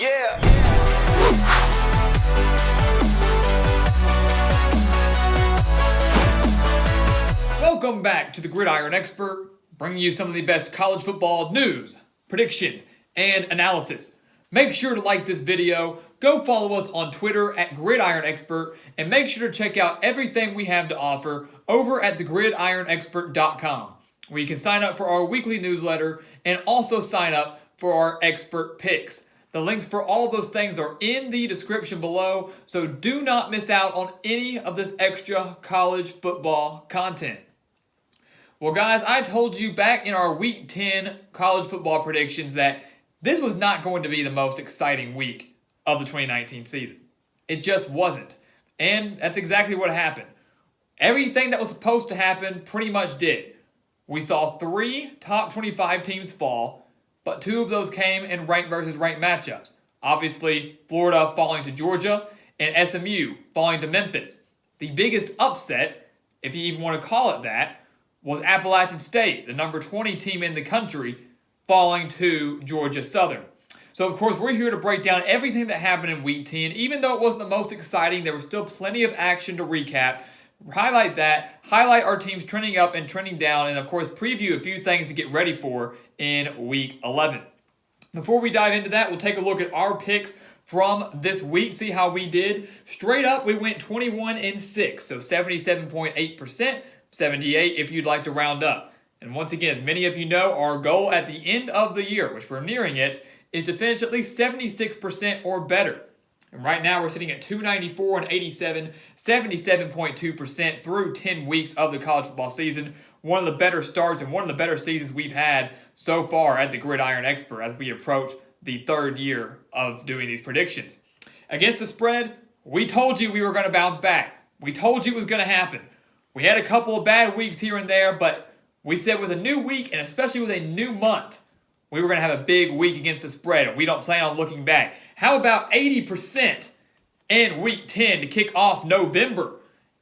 Yeah. Welcome back to the Gridiron Expert, bringing you some of the best college football news, predictions, and analysis. Make sure to like this video, go follow us on Twitter at Gridiron Expert, and make sure to check out everything we have to offer over at thegridironexpert.com, where you can sign up for our weekly newsletter and also sign up for our expert picks. The links for all of those things are in the description below, so do not miss out on any of this extra college football content. Well, guys, I told you back in our Week 10 college football predictions that this was not going to be the most exciting week of the 2019 season. It just wasn't. And that's exactly what happened. Everything that was supposed to happen pretty much did. We saw 3 top 25 teams fall, but 2 of those came in ranked versus ranked matchups. Obviously, Florida falling to Georgia and SMU falling to Memphis. The biggest upset, if you even want to call it that, was Appalachian State, the number 20 team in the country, falling to Georgia Southern. So, of course, we're here to break down everything that happened in Week 10. Even though it wasn't the most exciting, there was still plenty of action to recap. Highlight that, highlight our teams trending up and trending down, and, of course, preview a few things to get ready for in Week 11. Before we dive into that, we'll take a look at our picks from this week, see how we did. Straight up, we went 21-6, so 77.8%, 78 if you'd like to round up. And once again, as many of you know, our goal at the end of the year, which we're nearing it, is to finish at least 76% or better. And right now, we're sitting at 294 and 87, 77.2% through 10 weeks of the college football season. One of the better starts and one of the better seasons we've had so far at the Gridiron Expert as we approach the 3rd year of doing these predictions. Against the spread, we told you we were going to bounce back. We told you it was going to happen. We had a couple of bad weeks here and there, but we said with a new week and especially with a new month, we were going to have a big week against the spread, and we don't plan on looking back. How about 80% in Week 10 to kick off November?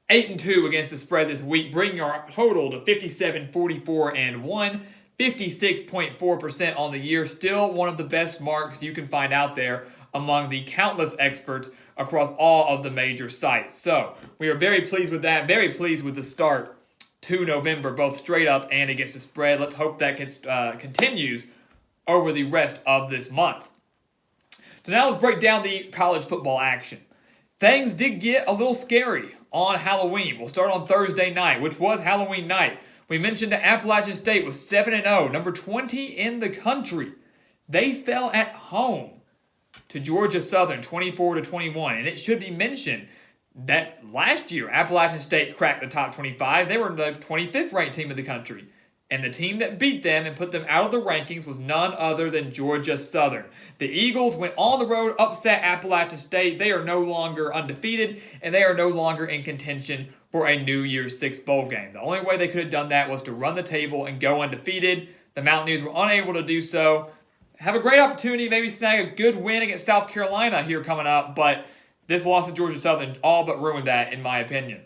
8-2 against the spread this week, bringing our total to 57, 44, and 1. 56.4% on the year. Still one of the best marks you can find out there among the countless experts across all of the major sites. So we are very pleased with that. Very pleased with the start to November, both straight up and against the spread. Let's hope that continues over the rest of this month. So now let's break down the college football action. Things did get a little scary on Halloween. We'll start on Thursday night, which was Halloween night. We mentioned that Appalachian State was 7-0, number 20 in the country. They fell at home to Georgia Southern, 24-21. And it should be mentioned that last year, Appalachian State cracked the top 25. They were the 25th ranked team in the country. And the team that beat them and put them out of the rankings was none other than Georgia Southern. The Eagles went on the road, upset Appalachian State. They are no longer undefeated, and they are no longer in contention for a New Year's Six bowl game. The only way they could have done that was to run the table and go undefeated. The Mountaineers were unable to do so. Have a great opportunity, maybe snag a good win against South Carolina here coming up, but this loss to Georgia Southern all but ruined that, in my opinion.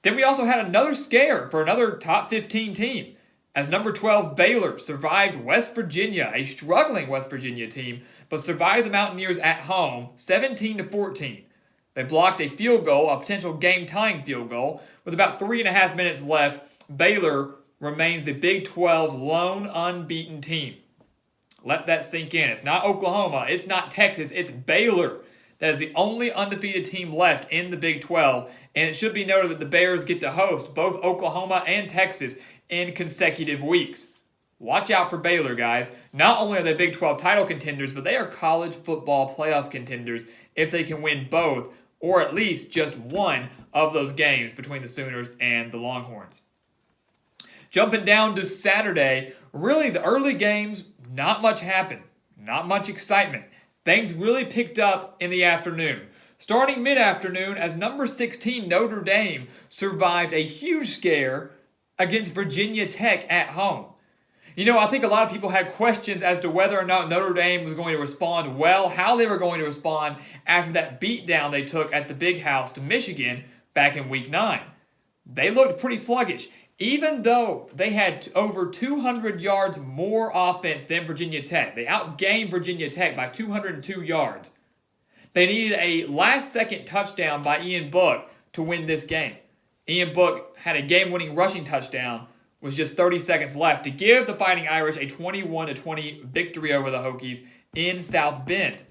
Then we also had another scare for another top 15 team, as number 12 Baylor survived West Virginia, a struggling West Virginia team, but survived the Mountaineers at home 17-14. They blocked a field goal, a potential game-tying field goal, with about 3.5 minutes left. Baylor remains the Big 12's lone unbeaten team. Let that sink in. It's not Oklahoma, it's not Texas, it's Baylor. That is the only undefeated team left in the Big 12, and it should be noted that the Bears get to host both Oklahoma and Texas in consecutive weeks. Watch out for Baylor, guys. Not only are they Big 12 title contenders, but they are college football playoff contenders if they can win both, or at least just one of those games between the Sooners and the Longhorns. Jumping down to Saturday, really the early games, not much happened. Not much excitement. Things really picked up in the afternoon. Starting mid-afternoon as number 16 Notre Dame survived a huge scare against Virginia Tech at home. You know, I think a lot of people had questions as to whether or not Notre Dame was going to respond well, how they were going to respond after that beatdown they took at the Big House to Michigan back in Week 9. They looked pretty sluggish. even though they had over 200 yards more offense than Virginia Tech, they outgained Virginia Tech by 202 yards. They needed a last-second touchdown by Ian Book to win this game. Ian Book had a game-winning rushing touchdown with just 30 seconds left to give the Fighting Irish a 21-20 victory over the Hokies in South Bend.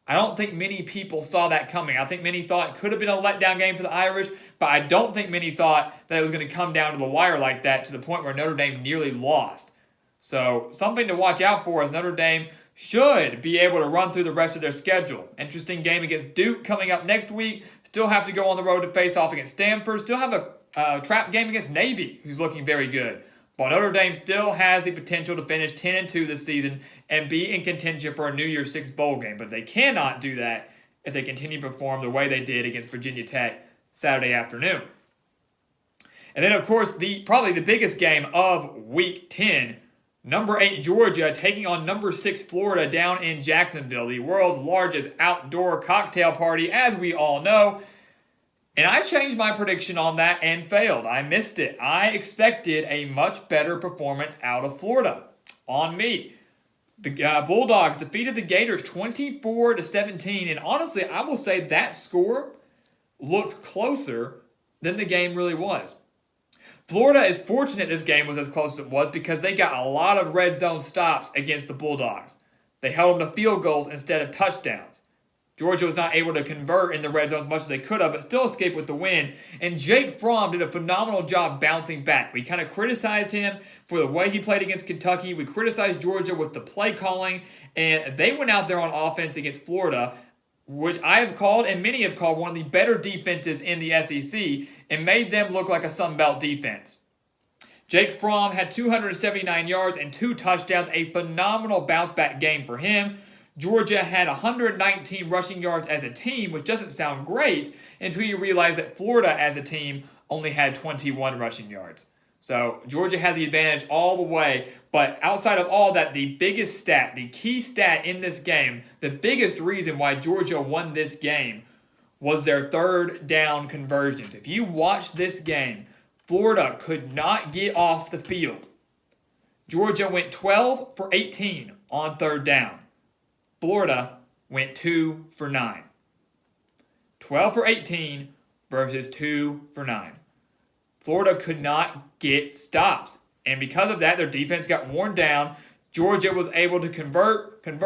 I don't think many people saw that coming. I think many thought it could have been a letdown game for the Irish, but I don't think many thought that it was going to come down to the wire like that to the point where Notre Dame nearly lost. So something to watch out for as Notre Dame should be able to run through the rest of their schedule. Interesting game against Duke coming up next week. Still have to go on the road to face off against Stanford. Still have a trap game against Navy, who's looking very good. But Notre Dame still has the potential to finish 10-2 this season and be in contention for a New Year's Six bowl game. But they cannot do that if they continue to perform the way they did against Virginia Tech Saturday afternoon. And then, of course, probably the biggest game of Week 10, number 8 Georgia taking on number 6 Florida down in Jacksonville, the world's largest outdoor cocktail party, as we all know. And I changed my prediction on that and failed. I missed it. I expected a much better performance out of Florida. On me. The Bulldogs defeated the Gators 24-17, and honestly, I will say that score looked closer than the game really was. Florida is fortunate this game was as close as it was because they got a lot of red zone stops against the Bulldogs. They held them to field goals instead of touchdowns. Georgia was not able to convert in the red zone as much as they could have, but still escaped with the win. And Jake Fromm did a phenomenal job bouncing back. We kind of criticized him for the way he played against Kentucky. We criticized Georgia with the play calling. And they went out there on offense against Florida, which I have called and many have called one of the better defenses in the SEC, and made them look like a Sun Belt defense. Jake Fromm had 279 yards and 2 touchdowns, a phenomenal bounce-back game for him. Georgia had 119 rushing yards as a team, which doesn't sound great until you realize that Florida as a team only had 21 rushing yards. So Georgia had the advantage all the way, but outside of all that, the biggest stat, the key stat in this game, the biggest reason why Georgia won this game was their third down conversions. If you watch this game, Florida could not get off the field. Georgia went 12 for 18 on third down. Florida went 2 for 9. 12 for 18 versus 2 for 9. Florida could not get stops. And because of that, their defense got worn down. Georgia was able to convert, and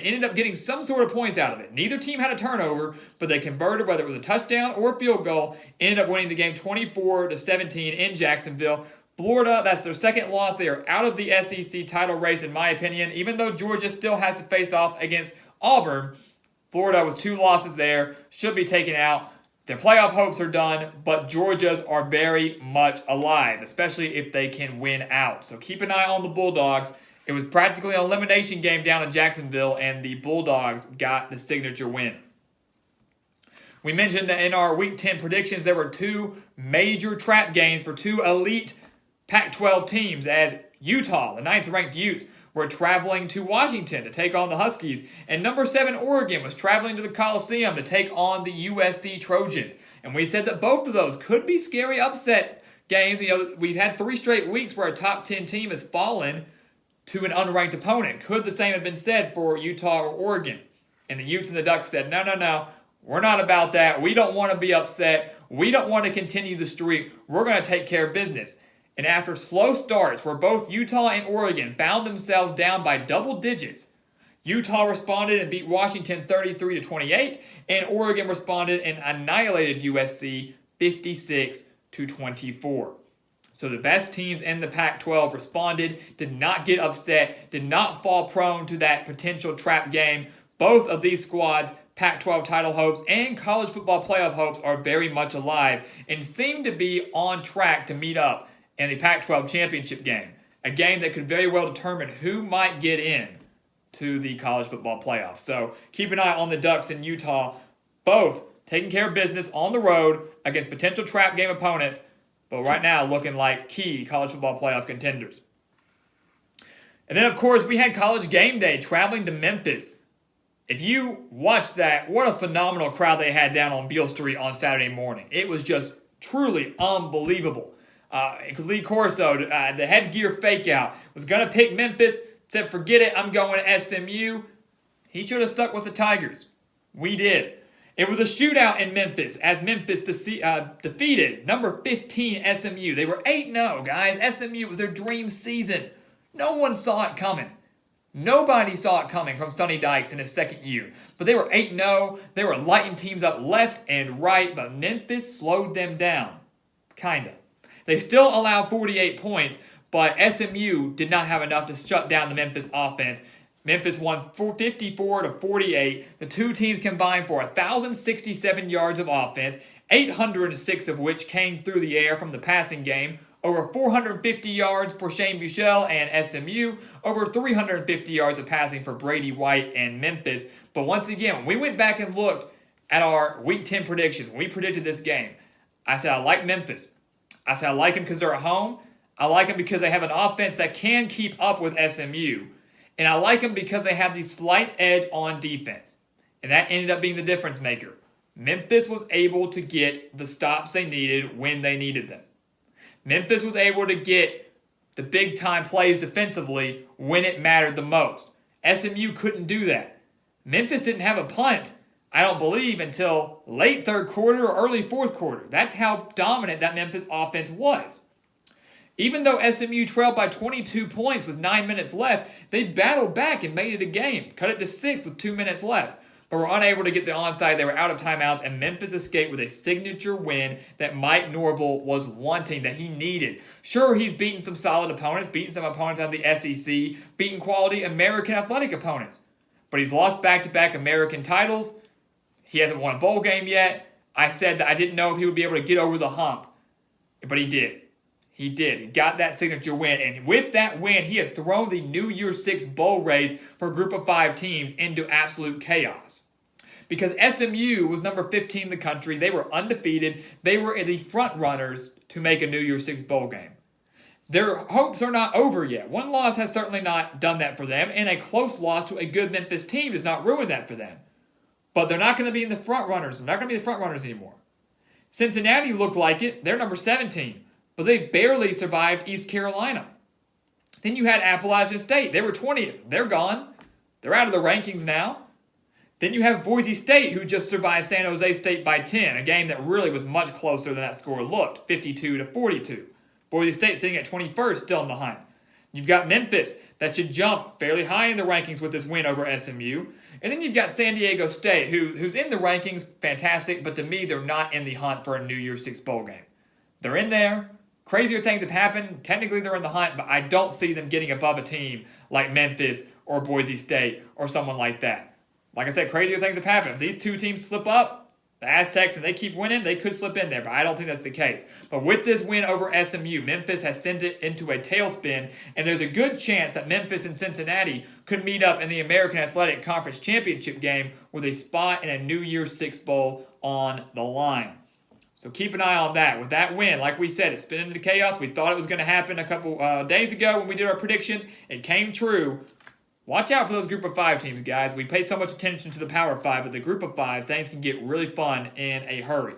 ended up getting some sort of points out of it. Neither team had a turnover, but they converted, whether it was a touchdown or a field goal, ended up winning the game 24-17 in Jacksonville. Florida, that's their second loss. They are out of the SEC title race, in my opinion. Even though Georgia still has to face off against Auburn, Florida with 2 losses there should be taken out. Their playoff hopes are done, but Georgia's are very much alive, especially if they can win out. So keep an eye on the Bulldogs. It was practically an elimination game down in Jacksonville, and the Bulldogs got the signature win. We mentioned that in our Week 10 predictions, there were 2 major trap games for 2 elite Pac-12 teams, as Utah, the 9th-ranked Utes, were traveling to Washington to take on the Huskies, and number 7 Oregon was traveling to the Coliseum to take on the USC Trojans. And we said that both of those could be scary upset games. You know, we've had 3 straight weeks where a top 10 team has fallen to an unranked opponent. Could the same have been said for Utah or Oregon? And the Utes and the Ducks said, no, we're not about that. We don't want to be upset. We don't want to continue the streak. We're going to take care of business. And after slow starts where both Utah and Oregon found themselves down by double digits, Utah responded and beat Washington 33-28, and Oregon responded and annihilated USC 56-24. So the best teams in the Pac-12 responded, did not get upset, did not fall prone to that potential trap game. Both of these squads, Pac-12 title hopes and college football playoff hopes, are very much alive and seem to be on track to meet up in the Pac-12 championship game, a game that could very well determine who might get in to the college football playoffs. So keep an eye on the Ducks in Utah, both taking care of business on the road against potential trap game opponents, but right now looking like key college football playoff contenders. And then, of course, we had College Game Day traveling to Memphis. If you watched that, what a phenomenal crowd they had down on Beale Street on Saturday morning. It was just truly unbelievable. Lee Corso, the headgear fake out, was going to pick Memphis, said, forget it, I'm going to SMU. He should have stuck with the Tigers. We did. It was a shootout in Memphis as Memphis defeated number 15 SMU. They were 8-0, guys. SMU was their dream season. No one saw it coming. Nobody saw it coming from Sonny Dykes in his second year. But they were 8-0. They were lighting teams up left and right, but Memphis slowed them down. Kinda. They still allowed 48 points, but SMU did not have enough to shut down the Memphis offense. Memphis won 54-48. The two teams combined for 1,067 yards of offense, 806 of which came through the air from the passing game. Over 450 yards for Shane Buechele and SMU. Over 350 yards of passing for Brady White and Memphis. But once again, when we went back and looked at our Week 10 predictions, when we predicted this game, I said I like Memphis. I said I like them because they're at home. I like them because they have an offense that can keep up with SMU. And I like them because they have the slight edge on defense. And that ended up being the difference maker. Memphis was able to get the stops they needed when they needed them. Memphis was able to get the big-time plays defensively when it mattered the most. SMU couldn't do that. Memphis didn't have a punt, I don't believe, until late third quarter or early fourth quarter. That's how dominant that Memphis offense was. Even though SMU trailed by 22 points with 9 minutes left, they battled back and made it a game. Cut it to 6 with 2 minutes left. But were unable to get the onside. They were out of timeouts, and Memphis escaped with a signature win that Mike Norvell was wanting, that he needed. Sure, he's beaten some solid opponents, beaten some opponents out of the SEC, beaten quality American athletic opponents. But he's lost back-to-back American titles. He hasn't won a bowl game yet. I said that I didn't know if he would be able to get over the hump, but he did. He did. He got that signature win, and with that win, he has thrown the New Year's Six bowl race for a group of 5 teams into absolute chaos. Because SMU was number 15 in the country. They were undefeated. They were the front runners to make a New Year's Six bowl game. Their hopes are not over yet. One loss has certainly not done that for them, and a close loss to a good Memphis team does not ruin that for them. But they're not going to be in the front runners. They're not going to be the front runners anymore. Cincinnati looked like it. They're number 17. But they barely survived East Carolina. Then you had Appalachian State. They were 20th. They're gone. They're out of the rankings now. Then you have Boise State, who just survived San Jose State by 10, a game that really was much closer than that score looked, 52-42. Boise State sitting at 21st, still in the hunt. You've got Memphis, that should jump fairly high in the rankings with this win over SMU. And then you've got San Diego State, who's in the rankings, fantastic, but to me, they're not in the hunt for a New Year's Six bowl game. They're in there. Crazier things have happened. Technically, they're in the hunt, but I don't see them getting above a team like Memphis or Boise State or someone like that. Like I said, crazier things have happened. If these two teams slip up, the Aztecs, and they keep winning, they could slip in there, but I don't think that's the case. But with this win over SMU, Memphis has sent it into a tailspin, and there's a good chance that Memphis and Cincinnati could meet up in the American Athletic Conference Championship game with a spot in a New Year's Six bowl on the line. So keep an eye on that. With that win, like we said, it's spin into chaos. We thought it was going to happen a couple days ago when we did our predictions. It came true. Watch out for those group of 5 teams, guys. We paid so much attention to the Power 5, but the group of 5, things can get really fun in a hurry.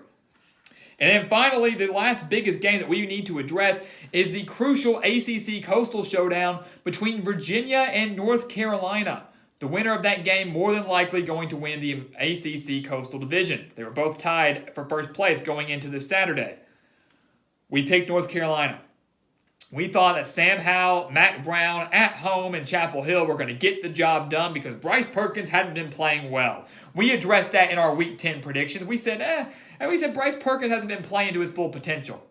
And then finally, the last biggest game that we need to address is the crucial ACC Coastal Showdown between Virginia and North Carolina. The winner of that game more than likely going to win the ACC Coastal Division. They were both tied for first place going into this Saturday. We picked North Carolina. We thought that Sam Howell, Mac Brown at home in Chapel Hill were going to get the job done because Bryce Perkins hadn't been playing well. We addressed that in our Week 10 predictions. We said, Bryce Perkins hasn't been playing to his full potential.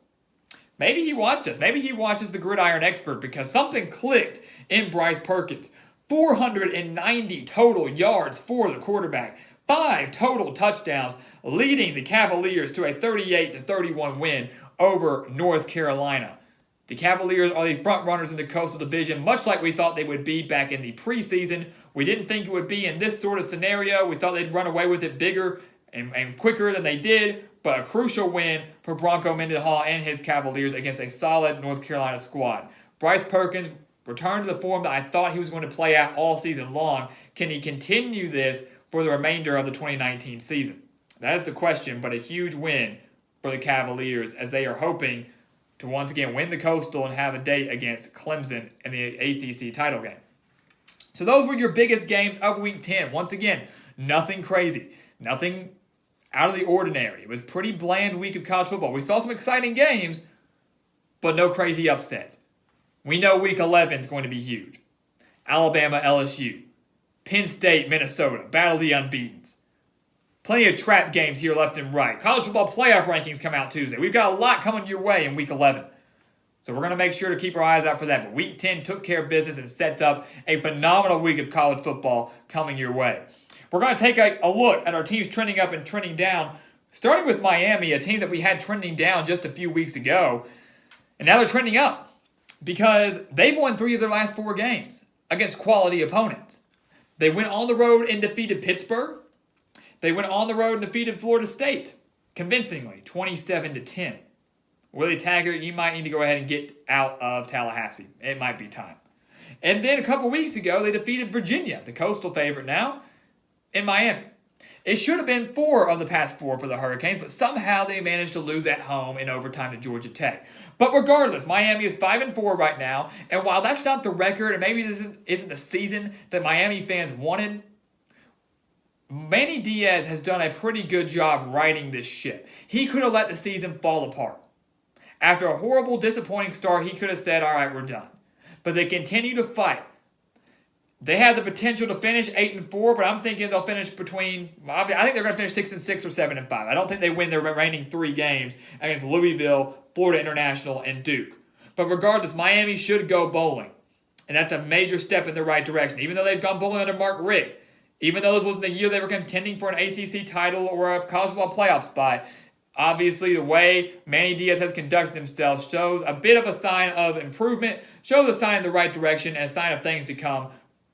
Maybe he watched us. Maybe he watches the Gridiron Expert because something clicked in Bryce Perkins. 490 total yards for the quarterback. 5 total touchdowns, leading the Cavaliers to a 38-31 win over North Carolina. The Cavaliers are the front runners in the Coastal Division, much like we thought they would be back in the preseason. We didn't think it would be in this sort of scenario. We thought they'd run away with it bigger and quicker than they did, but a crucial win for Bronco Mendenhall and his Cavaliers against a solid North Carolina squad. Bryce Perkins returned to the form that I thought he was going to play out all season long. Can he continue this for the remainder of the 2019 season? That is the question, but a huge win for the Cavaliers as they are hoping to once again win the Coastal and have a date against Clemson in the ACC title game. So those were your biggest games of Week 10. Once again, nothing crazy, nothing out of the ordinary. It was a pretty bland week of college football. We saw some exciting games, but no crazy upsets. We know Week 11 is going to be huge. Alabama, LSU, Penn State, Minnesota, battle of the unbeatens. Plenty of trap games here left and right. College football playoff rankings come out Tuesday. We've got a lot coming your way in Week 11. So we're going to make sure to keep our eyes out for that. But Week 10 took care of business and set up a phenomenal week of college football coming your way. We're going to take a look at our teams trending up and trending down, starting with Miami, a team that we had trending down just a few weeks ago. And now they're trending up because they've won 3 of their last 4 games against quality opponents. They went on the road and defeated Pittsburgh. They went on the road and defeated Florida State convincingly, 27-10. Willie Taggart, you might need to go ahead and get out of Tallahassee. It might be time. And then a couple weeks ago, they defeated Virginia, the Coastal favorite now, in Miami. It should have been 4 of the past 4 for the Hurricanes, but somehow they managed to lose at home in overtime to Georgia Tech. But regardless, Miami is 5-4 right now, and while that's not the record, and maybe this isn't the season that Miami fans wanted, Manny Diaz has done a pretty good job riding this ship. He could have let the season fall apart. After a horrible, disappointing start, he could have said, all right, we're done. But they continue to fight. They have the potential to finish 8-4, but I'm thinking they'll finish between, I think they're going to finish 6-6 or 7-5. I don't think they win their remaining 3 games against Louisville, Florida International, and Duke. But regardless, Miami should go bowling. And that's a major step in the right direction. Even though they've gone bowling under Mark Richt, even though this wasn't the year they were contending for an ACC title or a college football playoff spot, obviously the way Manny Diaz has conducted himself shows a bit of a sign of improvement, shows a sign in the right direction, and a sign of things to come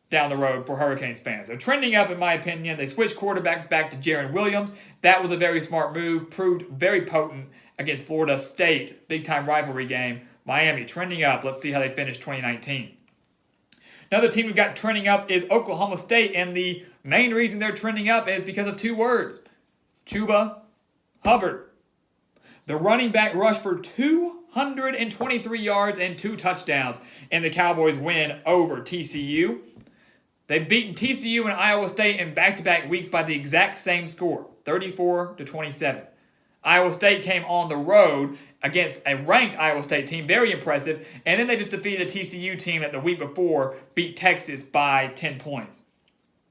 down the road for Hurricanes fans. They're trending up in my opinion. They switched quarterbacks back to Jaron Williams. That was a very smart move, proved very potent against Florida State. Big time rivalry game. Miami trending up. Let's see how they finish 2019. Another team we've got trending up is Oklahoma State, and the main reason they're trending up is because of 2 words. Chuba Hubbard. The running back rushed for 223 yards and 2 touchdowns in the Cowboys' win over TCU. They've beaten TCU and Iowa State in back-to-back weeks by the exact same score, 34-27. Iowa State came on the road against a ranked Iowa State team, very impressive, and then they just defeated a TCU team that the week before beat Texas by 10 points.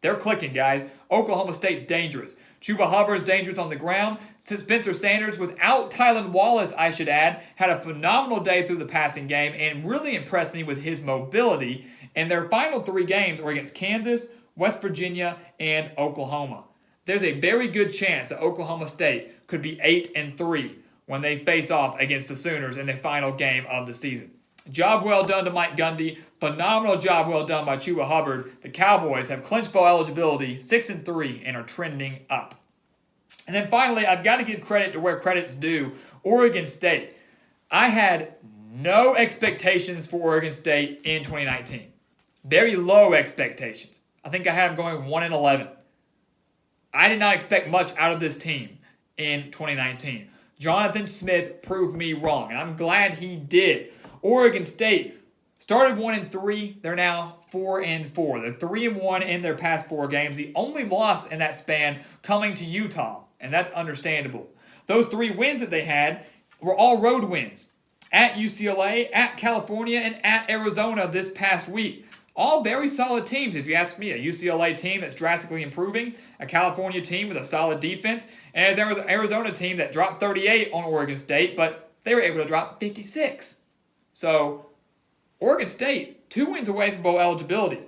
They're clicking, guys. Oklahoma State's dangerous. Chuba Hubbard's dangerous on the ground. Spencer Sanders, without Tylan Wallace, I should add, had a phenomenal day through the passing game and really impressed me with his mobility. And their final 3 games were against Kansas, West Virginia, and Oklahoma. There's a very good chance that Oklahoma State could be 8-3 when they face off against the Sooners in the final game of the season. Job well done to Mike Gundy. Phenomenal job well done by Chuba Hubbard. The Cowboys have clinched bowl eligibility, 6-3, and are trending up. And then finally, I've got to give credit to where credit's due. Oregon State. I had no expectations for Oregon State in 2019. Very low expectations. I think I had them going 1-11. I did not expect much out of this team in 2019. Jonathan Smith proved me wrong, and I'm glad he did. Oregon State started 1-3. They're now 4-4. They're 3-1 in their past 4 games. The only loss in that span coming to Utah, and that's understandable. Those 3 wins that they had were all road wins. At UCLA, at California, and at Arizona this past week. All very solid teams, if you ask me. A UCLA team that's drastically improving, a California team with a solid defense, and an Arizona team that dropped 38 on Oregon State, but they were able to drop 56. So, Oregon State, 2 wins away from bowl eligibility.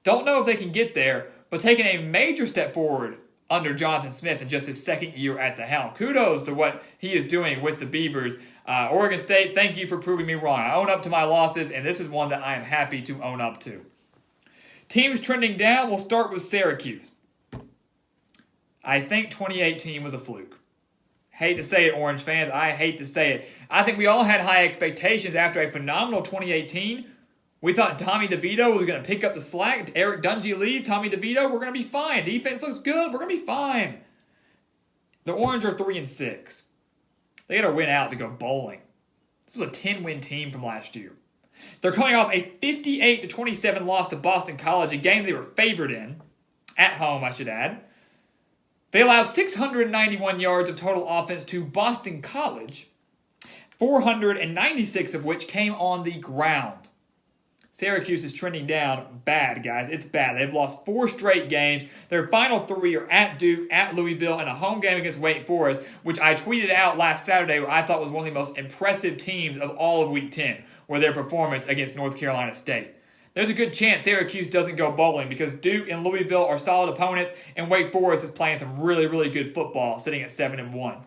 Don't know if they can get there, but taking a major step forward under Jonathan Smith in just his 2nd year at the helm. Kudos to what he is doing with the Beavers. Oregon State, thank you for proving me wrong. I own up to my losses, and this is one that I am happy to own up to. Teams trending down, we'll start with Syracuse. I think 2018 was a fluke. Hate to say it, Orange fans. I hate to say it. I think we all had high expectations after a phenomenal 2018. We thought Tommy DeVito was going to pick up the slack. Eric Dungy leave, Tommy DeVito, we're going to be fine. Defense looks good. We're going to be fine. The Orange are 3-6. They got to win out to go bowling. This was a 10-win team from last year. They're coming off a 58-27 loss to Boston College, a game they were favored in, at home, I should add. They allowed 691 yards of total offense to Boston College, 496 of which came on the ground. Syracuse is trending down bad, guys. It's bad. They've lost 4 straight games. Their final 3 are at Duke, at Louisville, and a home game against Wake Forest, which I tweeted out last Saturday, where I thought was one of the most impressive teams of all of Week 10, were their performance against North Carolina State. There's a good chance Syracuse doesn't go bowling because Duke and Louisville are solid opponents, and Wake Forest is playing some really, really good football, sitting at 7-1.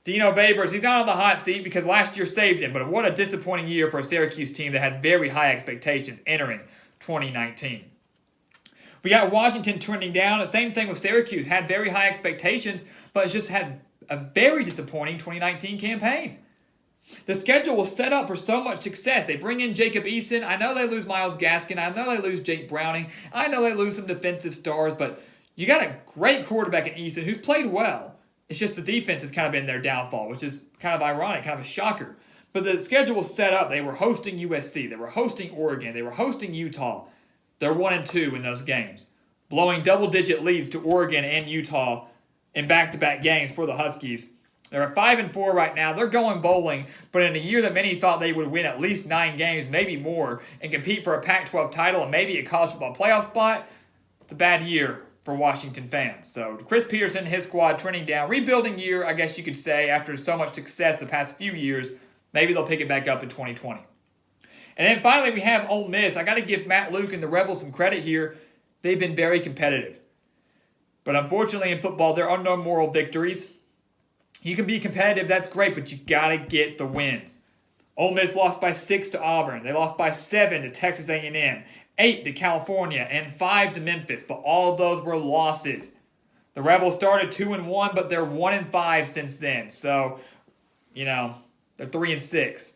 Dino Babers, he's not on the hot seat because last year saved him, but what a disappointing year for a Syracuse team that had very high expectations entering 2019. We got Washington trending down. The same thing with Syracuse, had very high expectations, but it's just had a very disappointing 2019 campaign. The schedule was set up for so much success. They bring in Jacob Eason. I know they lose Myles Gaskin. I know they lose Jake Browning. I know they lose some defensive stars, but you got a great quarterback in Eason who's played well. It's just the defense has kind of been their downfall, which is kind of ironic, kind of a shocker. But the schedule was set up. They were hosting USC. They were hosting Oregon. They were hosting Utah. They're 1-2 in those games, blowing double-digit leads to Oregon and Utah in back-to-back games for the Huskies. They're at 5-4 right now. They're going bowling, but in a year that many thought they would win at least 9 games, maybe more, and compete for a Pac-12 title and maybe a college football playoff spot, it's a bad year for Washington fans. So Chris Peterson and his squad trending down. Rebuilding year, I guess you could say, after so much success the past few years. Maybe they'll pick it back up in 2020. And then finally we have Ole Miss. I got to give Matt Luke and the Rebels some credit here. They've been very competitive. But unfortunately in football, there are no moral victories. You can be competitive, that's great, but you got to get the wins. Ole Miss lost by 6 to Auburn. They lost by 7 to Texas A&M. 8 to California, and 5 to Memphis, but all of those were losses. The Rebels started 2-1, but they're 1-5 since then. So, they're 3-6.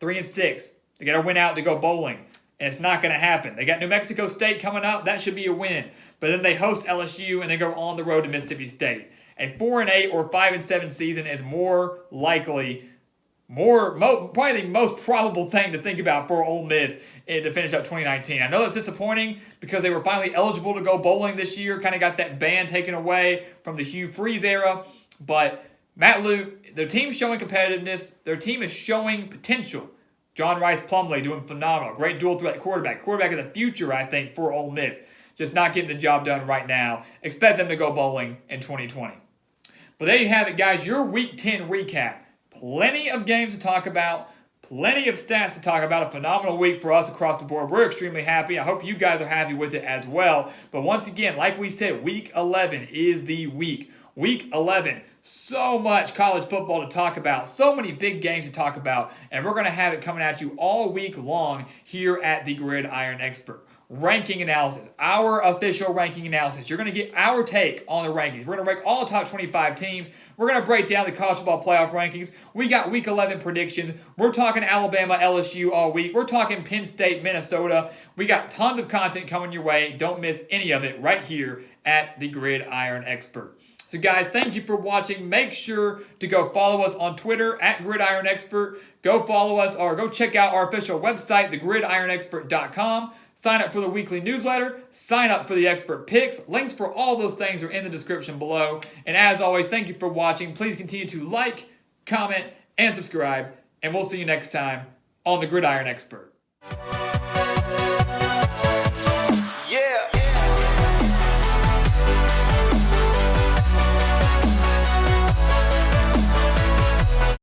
3-6. They got to win out to go bowling, and it's not going to happen. They got New Mexico State coming up. That should be a win. But then they host LSU, and they go on the road to Mississippi State. A 4-8 or 5-7 season is more likely, probably the most probable thing to think about for Ole Miss to finish up 2019. I know that's disappointing because they were finally eligible to go bowling this year, kind of got that ban taken away from the Hugh Freeze era, but Matt Luke, their team's showing competitiveness, their team is showing potential. John Rice Plumlee doing phenomenal, great dual threat quarterback of the future, I think, for Ole Miss, just not getting the job done right now. Expect them to go bowling in 2020. But there you have it, guys, your Week 10 recap. Plenty of games to talk about. Plenty of stats to talk about. A phenomenal week for us across the board. We're extremely happy. I hope you guys are happy with it as well. But once again, like we said, Week 11 is the week. Week 11, so much college football to talk about. So many big games to talk about. And we're going to have it coming at you all week long here at the Gridiron Expert. Ranking analysis, our official ranking analysis. You're going to get our take on the rankings. We're going to rank all top 25 teams. We're going to break down the college football playoff rankings. We got Week 11 predictions. We're talking Alabama, LSU all week. We're talking Penn State, Minnesota. We got tons of content coming your way. Don't miss any of it right here at the Gridiron Expert. So guys, thank you for watching. Make sure to go follow us on Twitter at Gridiron Expert. Go follow us or go check out our official website, thegridironexpert.com. Sign up for the weekly newsletter. Sign up for the expert picks. Links for all those things are in the description below. And as always, thank you for watching. Please continue to like, comment, and subscribe. And we'll see you next time on the Gridiron Expert.